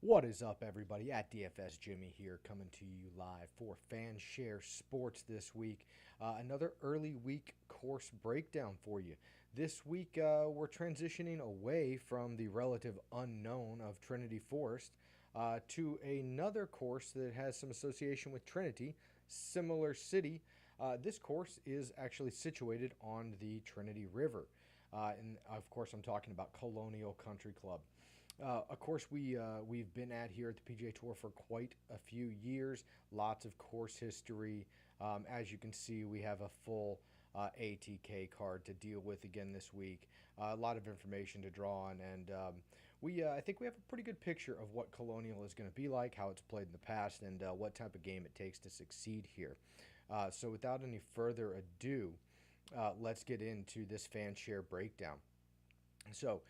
What is up, everybody? At DFS Jimmy here, coming to you live for FanShare Sports this week. Another early week course breakdown for you. This week, we're transitioning away from the relative unknown of Trinity Forest to another course that has some association with Trinity, similar city. This course is actually situated on the Trinity River. And of course, I'm talking about Colonial Country Club. Of course, we've been at here at the PGA Tour for quite a few years. Lots of course history. As you can see, we have a full ATK card to deal with again this week. A lot of information to draw on, and I think we have a pretty good picture of what Colonial is going to be like, how it's played in the past, and what type of game it takes to succeed here. So, without any further ado, let's get into this FanShare breakdown. So.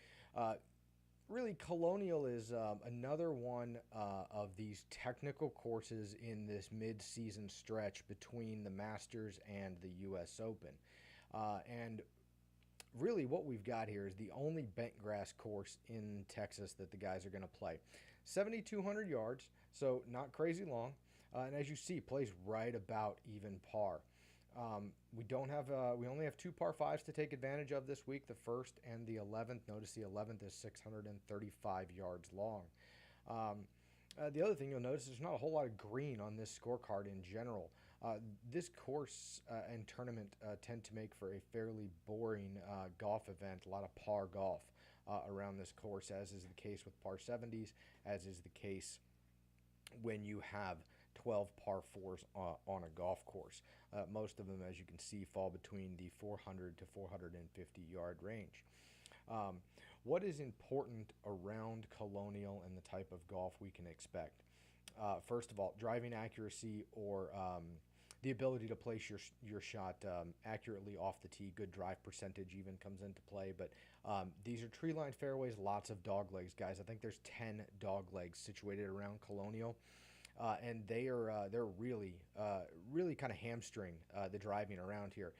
Really, Colonial is another one of these technical courses in this mid-season stretch between the Masters and the U.S. Open. And really what we've got here is the only bent grass course in Texas that the guys are going to play. 7,200 yards, so not crazy long. And as you see, plays right about even par. We only have two par fives to take advantage of this week, the first and the 11th. Notice the 11th is 635 yards long. The other thing you'll notice is there's not a whole lot of green on this scorecard in general. This course and tournament tend to make for a fairly boring golf event, a lot of par golf around this course, as is the case with par 70s, as is the case when you have 12 par 4s on a golf course. Most of them, as you can see, fall between the 400 to 450 yard range. What is important around Colonial and the type of golf we can expect? First of all, driving accuracy or the ability to place your shot accurately off the tee. Good drive percentage even comes into play. But these are tree-lined fairways, lots of dog legs, guys. I think there's 10 dog legs situated around Colonial. And they're really kind of hamstring the driving around here.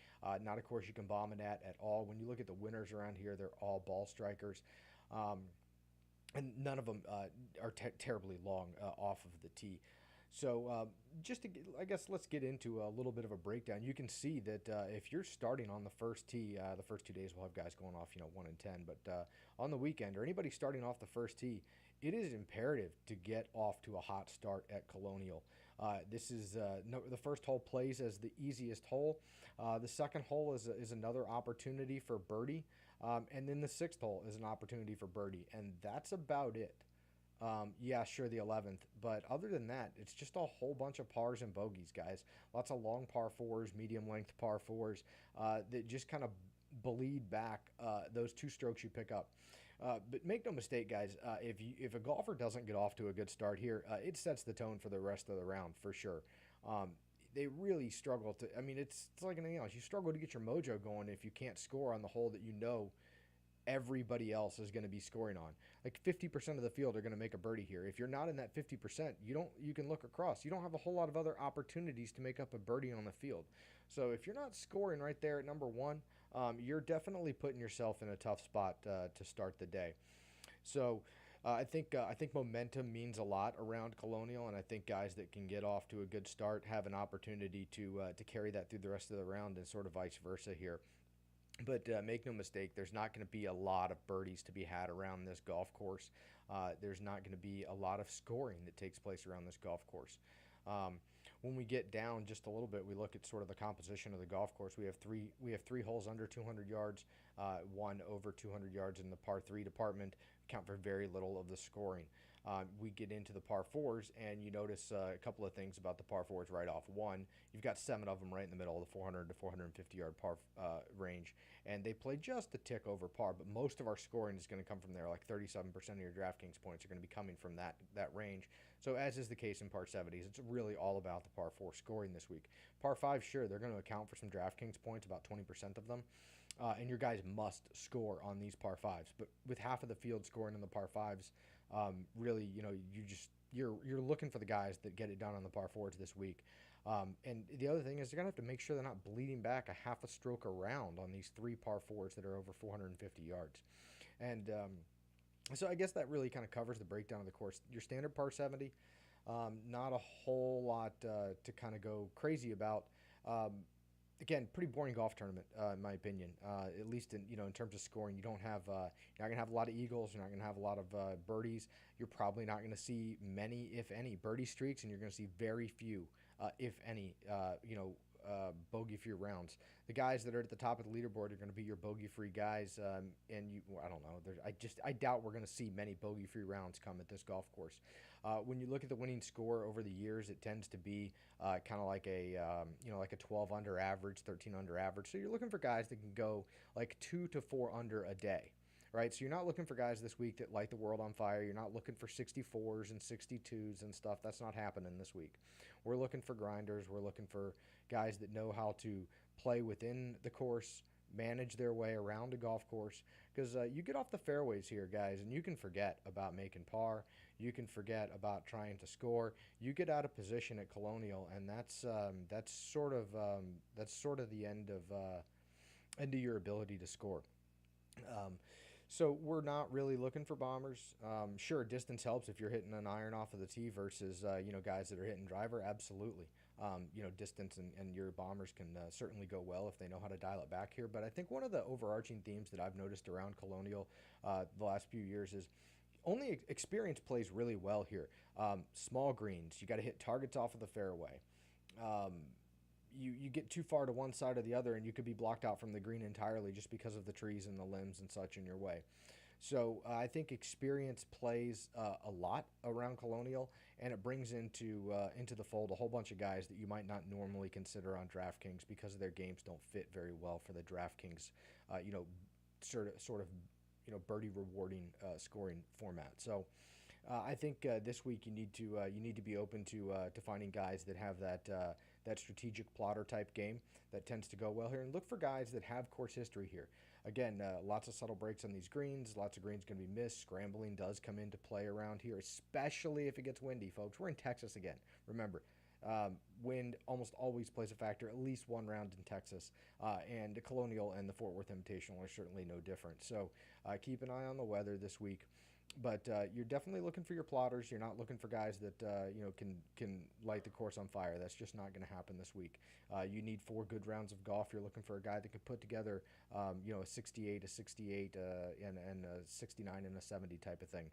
Not a course you can bomb it at all. When you look at the winners around here, they're all ball strikers. And none of them are terribly long off of the tee. So I guess let's get into a little bit of a breakdown. You can see that if you're starting on the first tee, the first 2 days we'll have guys going off, 1 and 10. But on the weekend, or anybody starting off the first tee, it is imperative to get off to a hot start at Colonial. This is the first hole plays as the easiest hole. The second hole is another opportunity for birdie, and then the sixth hole is an opportunity for birdie, and that's about it. Yeah, sure, the 11th, but other than that, it's just a whole bunch of pars and bogeys, guys. Lots of long par fours, medium length par fours that just kind of bleed back those two strokes you pick up. But make no mistake, guys, if a golfer doesn't get off to a good start here, it sets the tone for the rest of the round for sure. They really struggle to. I mean, it's like anything else. You struggle to get your mojo going if you can't score on the hole that everybody else is going to be scoring on. Like 50% of the field are going to make a birdie here. If you're not in that 50%, you can look across. You don't have a whole lot of other opportunities to make up a birdie on the field. So if you're not scoring right there at number one, you're definitely putting yourself in a tough spot to start the day. So I think momentum means a lot around Colonial, and I think guys that can get off to a good start have an opportunity to carry that through the rest of the round, and sort of vice versa here. But make no mistake, there's not going to be a lot of birdies to be had around this golf course. There's not going to be a lot of scoring that takes place around this golf course. When we get down just a little bit, we look at sort of the composition of the golf course. We have three holes under 200 yards, one over 200 yards in the par 3 department. Account for very little of the scoring. We get into the par 4s, and you notice a couple of things about the par 4s right off. One, you've got 7 of them right in the middle of the 400 to 450 yard par range, and they play just a tick over par, but most of our scoring is going to come from there. Like 37% of your DraftKings points are going to be coming from that range. So as is the case in par 70s, it's really all about the par 4 scoring this week. Par 5, sure, they're going to account for some DraftKings points, about 20% of them. And your guys must score on these par 5s. But with half of the field scoring on the par 5s, really, you're looking for the guys that get it done on the par 4s this week. And the other thing is they're going to have to make sure they're not bleeding back a half a stroke around on these 3 par 4s that are over 450 yards. And So I guess that really kind of covers the breakdown of the course. Your standard par 70, not a whole lot to kind of go crazy about. Um, Again, pretty boring golf tournament in my opinion. At least in in terms of scoring, you're not gonna have a lot of eagles. You're not gonna have a lot of birdies. You're probably not gonna see many, if any, birdie streaks, and you're gonna see very few, if any, bogey-free rounds. The guys that are at the top of the leaderboard are going to be your bogey-free guys, and well, I don't know. I doubt we're going to see many bogey-free rounds come at this golf course. When you look at the winning score over the years, it tends to be kind of like like a 12 under average, 13 under average. So you're looking for guys that can go like 2 to 4 under a day. Right, so you're not looking for guys this week that light the world on fire. You're not looking for 64s and 62s and stuff. That's not happening this week. We're looking for grinders. We're looking for guys that know how to play within the course, manage their way around a golf course. Because you get off the fairways here, guys, and you can forget about making par. You can forget about trying to score. You get out of position at Colonial, and that's sort of the end of your ability to score. Um, so we're not really looking for bombers. Sure, distance helps if you're hitting an iron off of the tee versus guys that are hitting driver. Absolutely, distance and your bombers can certainly go well if they know how to dial it back here. But I think one of the overarching themes that I've noticed around Colonial the last few years is only experience plays really well here. Small greens, you got to hit targets off of the fairway. Um, you get too far to one side or the other, and you could be blocked out from the green entirely just because of the trees and the limbs and such in your way. So I think experience plays a lot around Colonial, and it brings into the fold a whole bunch of guys that you might not normally consider on DraftKings because their games don't fit very well for the DraftKings, uh, you know, sort of birdie rewarding scoring format. So I think this week you need to be open to finding guys that have that strategic plotter type game that tends to go well here, and look for guys that have course history here. Again, lots of subtle breaks on these greens. Lots of greens going to be missed. Scrambling does come into play around here, especially if it gets windy, folks. We're in Texas again. Remember, wind almost always plays a factor, at least one round in Texas. And the Colonial and the Fort Worth Invitational are certainly no different. So keep an eye on the weather this week. But you're definitely looking for your plotters. You're not looking for guys that can light the course on fire. That's just not going to happen this week. You need 4 good rounds of golf. You're looking for a guy that can put together a 68, a 68, and a 69 and a 70 type of thing.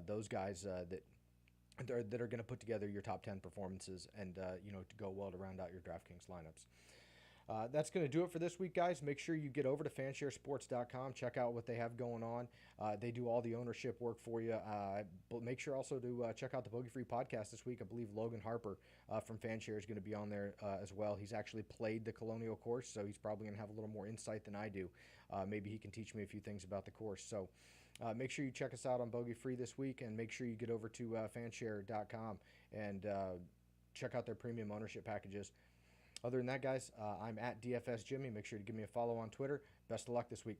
Those guys that are going to put together your top 10 performances and to go well to round out your DraftKings lineups. That's going to do it for this week, guys. Make sure you get over to fansharesports.com. Check out what they have going on. They do all the ownership work for you. But make sure also to check out the Bogey Free podcast this week. I believe Logan Harper from Fanshare is going to be on there as well. He's actually played the Colonial course, so he's probably going to have a little more insight than I do. Maybe he can teach me a few things about the course. So make sure you check us out on Bogey Free this week, and make sure you get over to fanshare.com and check out their premium ownership packages. Other than that, guys, I'm at DFS Jimmy. Make sure to give me a follow on Twitter. Best of luck this week.